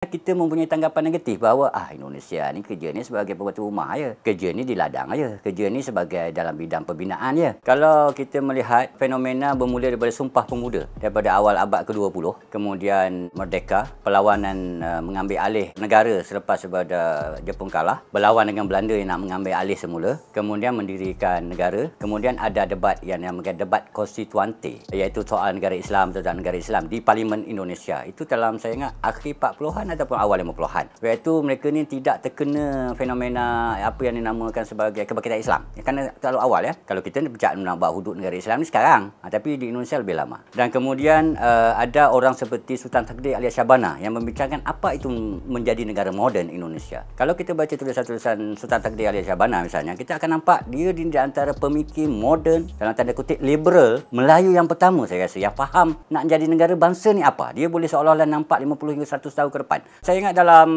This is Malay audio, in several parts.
Kita mempunyai tanggapan negatif bahawa Indonesia ni kerja ni sebagai pembantu rumah je. Kerja ni di ladang je. Kerja ni sebagai dalam bidang pembinaan je. Kalau kita melihat fenomena bermula daripada Sumpah Pemuda daripada awal abad ke-20, kemudian merdeka, perlawanan mengambil alih negara selepas daripada Jepun kalah, berlawan dengan Belanda yang nak mengambil alih semula, kemudian mendirikan negara, kemudian ada debat yang dinamakan debat konstituante, iaitu soal negara Islam atau negara Islam di Parlimen Indonesia. Itu dalam saya ingat akhir 40-an ataupun awal 50-an. Iaitu mereka ni tidak terkena fenomena apa yang dinamakan sebagai kebangkitan Islam. Kerana terlalu awal ya. Kalau kita bercakap nak buat hudud negara Islam ni sekarang, tapi di Indonesia lebih lama. Dan kemudian ada orang seperti Sultan Takdir alias Syahbana yang membicarakan apa itu menjadi negara moden Indonesia. Kalau kita baca tulisan-tulisan Sultan Takdir alias Syahbana misalnya, kita akan nampak dia di antara pemikir moden dalam tanda kutip liberal Melayu yang pertama saya rasa yang faham nak jadi negara bangsa ni apa. Dia boleh seolah-olah nampak 50 hingga 100 tahun ke depan. Saya ingat dalam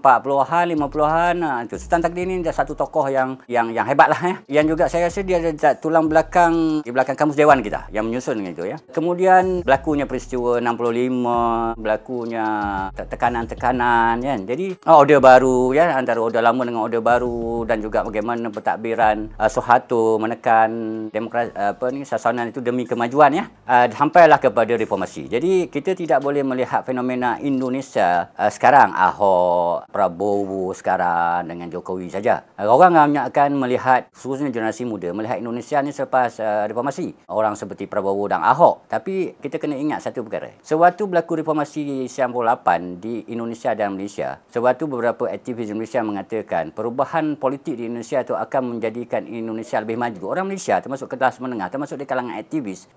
40-an, 50-an itu Sultan Takdir ni dah satu tokoh yang hebatlah ya. Yang juga saya rasa dia ada tulang belakang di belakang kamus dewan kita yang menyusun dengan itu ya. Kemudian berlakunya peristiwa 65, berlakunya tekanan-tekanan kan. Jadi order baru ya, antara order lama dengan order baru, dan juga bagaimana pentadbiran Soeharto menekan demokrasi sasanan itu demi kemajuan ya. Sampailah kepada reformasi. Jadi kita tidak boleh melihat fenomena Indonesia sekarang Ahok, Prabowo sekarang dengan Jokowi saja. Orang banyak akan melihat, khususnya generasi muda, melihat Indonesia ni selepas reformasi. Orang seperti Prabowo dan Ahok. Tapi kita kena ingat satu perkara. Sewaktu berlaku reformasi 98 di Indonesia dan Malaysia, sewaktu beberapa aktivis Malaysia mengatakan perubahan politik di Indonesia itu akan menjadikan Indonesia lebih maju. Orang Malaysia termasuk kelas menengah, termasuk di kalangan aktivis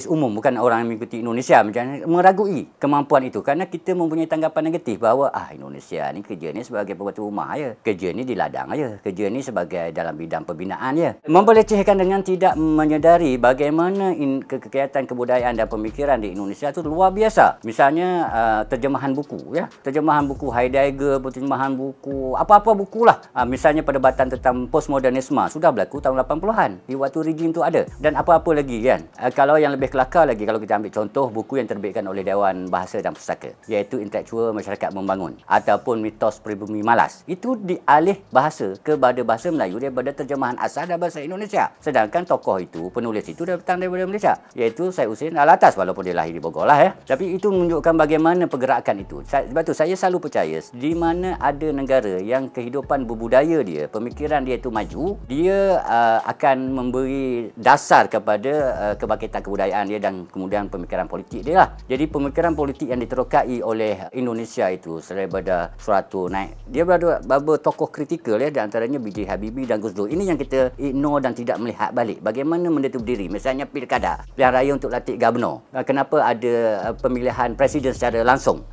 umum, bukan orang yang mengikuti Indonesia, meragui kemampuan itu. Kerana kita mempunyai tanggapan negatif bahawa Indonesia ni kerja ni sebagai pembantu rumah je. Kerja ni di ladang je. Kerja ni sebagai dalam bidang pembinaan je. Mempelecehkan dengan tidak menyedari bagaimana kegiatan kebudayaan dan pemikiran di Indonesia itu luar biasa. Misalnya terjemahan buku ya. Terjemahan buku Heidegger, terjemahan buku apa-apa bukulah. Misalnya perdebatan tentang postmodernisme sudah berlaku tahun 80-an. Di waktu rejim tu ada. Dan apa-apa lagi kan. Kalau yang lebih kelakar lagi, kalau kita ambil contoh buku yang terbitkan oleh Dewan Bahasa dan Pustaka, iaitu Intelektual Masyarakat Membangun ataupun Mitos Pribumi Malas, itu dialih bahasa kepada bahasa Melayu daripada terjemahan asal dan bahasa Indonesia. Sedangkan tokoh itu, penulis itu datang daripada Malaysia, iaitu Syed Hussein Alatas, walaupun dia lahir di Bogor lah ya. Tapi itu menunjukkan bagaimana pergerakan itu. Sebab tu saya selalu percaya di mana ada negara yang kehidupan berbudaya dia, pemikiran dia itu maju, dia akan memberi dasar kepada kebangkitan kebudayaan dia dan kemudian pemikiran politik dia lah. Jadi pemikiran politik yang diterokai oleh Indonesia itu daripada Soeharto naik, dia berada tokoh kritikal ya, di antaranya B.J. Habibie dan Gus Dur. Ini yang kita ignore dan tidak melihat balik bagaimana benda itu berdiri. Misalnya pilkada, pilihan raya untuk latih gubernur, kenapa ada pemilihan presiden secara langsung,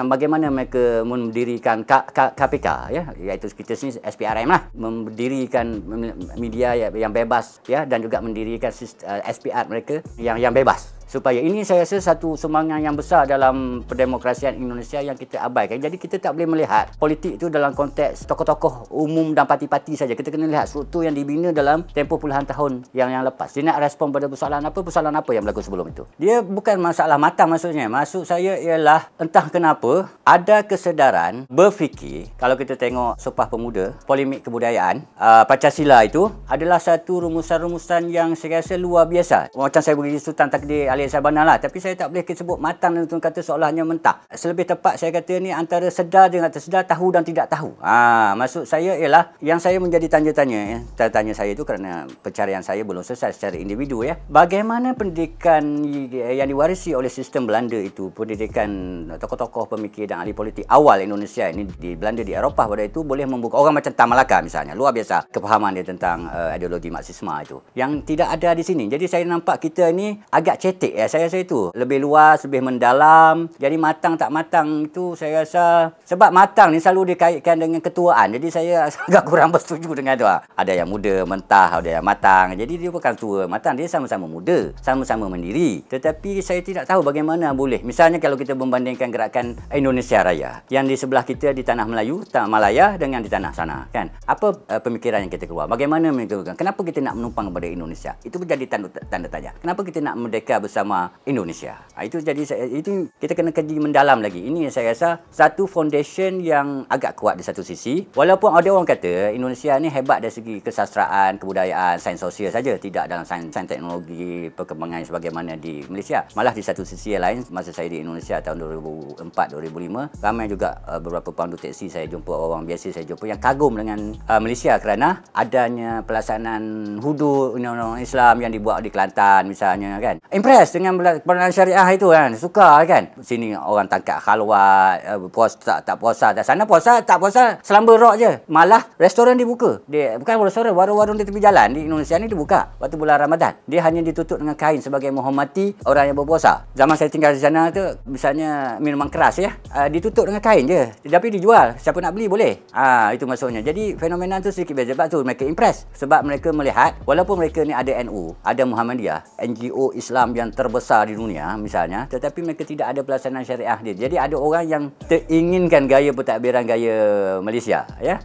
bagaimana mereka mendirikan KPK ya, iaitu kita sini SPRM lah, mendirikan media yang bebas ya, dan juga mendirikan SPR mereka yang bebas. Supaya ini saya rasa satu sumbangan yang besar dalam perdemokrasian Indonesia yang kita abaikan. Jadi kita tak boleh melihat politik itu dalam konteks tokoh-tokoh umum dan parti-parti saja. Kita kena lihat struktur yang dibina dalam tempoh puluhan tahun yang lepas. Dia nak respon pada persoalan apa yang berlaku sebelum itu. Dia bukan masalah matang maksudnya. Maksud saya ialah entah kenapa ada kesedaran berfikir. Kalau kita tengok Sumpah Pemuda, polemik kebudayaan, Pancasila itu adalah satu rumusan-rumusan yang saya rasa luar biasa. Macam saya beri Sultan Takdir alias Syahbana lah, tapi saya tak boleh sebut matang dan kata seolahnya mentah. Selebih tepat saya kata ni antara sedar dengan tak sedar, tahu dan tidak tahu. Maksud saya ialah yang saya menjadi tanya-tanya tanya saya itu kerana pencarian saya belum selesai secara individu ya. Bagaimana pendidikan yang diwarisi oleh sistem Belanda itu, pendidikan tokoh-tokoh pemikir dan ahli politik awal Indonesia ini di Belanda, di Eropah pada itu, boleh membuka orang macam Tan Malaka misalnya, luar biasa kefahaman dia tentang ideologi Marxisme itu yang tidak ada di sini. Jadi saya nampak kita ini agak cetek ya, saya rasa itu lebih luas, lebih mendalam. Jadi matang tak matang itu saya rasa, sebab matang ni selalu dikaitkan dengan ketuaan. Jadi saya agak kurang bersetuju dengan itu. Ada yang muda, mentah, ada yang matang. Jadi dia bukan tua, matang. Dia sama-sama muda, sama-sama mandiri. Tetapi saya tidak tahu bagaimana boleh. Misalnya kalau kita membandingkan gerakan Indonesia Raya yang di sebelah kita di tanah Melayu, tanah Malaya, dengan di tanah sana kan. Apa pemikiran yang kita keluar? Bagaimana menentukan? Kenapa kita nak menumpang kepada Indonesia? Itu menjadi tanda tanya. Kenapa kita nak merdeka bersama bersama Indonesia. Itu itu kita kena kaji mendalam lagi. Ini saya rasa satu foundation yang agak kuat di satu sisi. Walaupun ada orang kata Indonesia ni hebat dari segi kesastraan, kebudayaan, sains sosial saja, tidak dalam sains teknologi, perkembangan sebagaimana di Malaysia. Malah di satu sisi yang lain, masa saya di Indonesia tahun 2004-2005, ramai juga beberapa pandu teksi saya jumpa, orang biasa saya jumpa yang kagum dengan Malaysia kerana adanya pelaksanaan hudu undang-undang Islam yang dibuat di Kelantan misalnya kan. Impress dengan peranan syariah itu kan, suka kan. Sini orang tangkap khalwat, puasa tak puasa, tak sana puasa tak puasa, selamba rok je. Malah restoran dibuka. Dia bukan restoran, warung-warung di tepi jalan di Indonesia ni dibuka waktu bulan Ramadan. Dia hanya ditutup dengan kain sebagai menghormati orang yang berpuasa. Zaman saya tinggal di sana tu, misalnya minuman keras ya, ditutup dengan kain je. Tapi dijual, siapa nak beli boleh. Itu maksudnya. Jadi fenomena tu sedikit beza. Sebab tu mereka impress. Sebab mereka melihat walaupun mereka ni ada NU, ada Muhammadiyah, NGO Islam yang terbesar di dunia misalnya, tetapi mereka tidak ada pelaksanaan syariah dia. Jadi ada orang yang teringinkan gaya pentadbiran gaya Malaysia ya.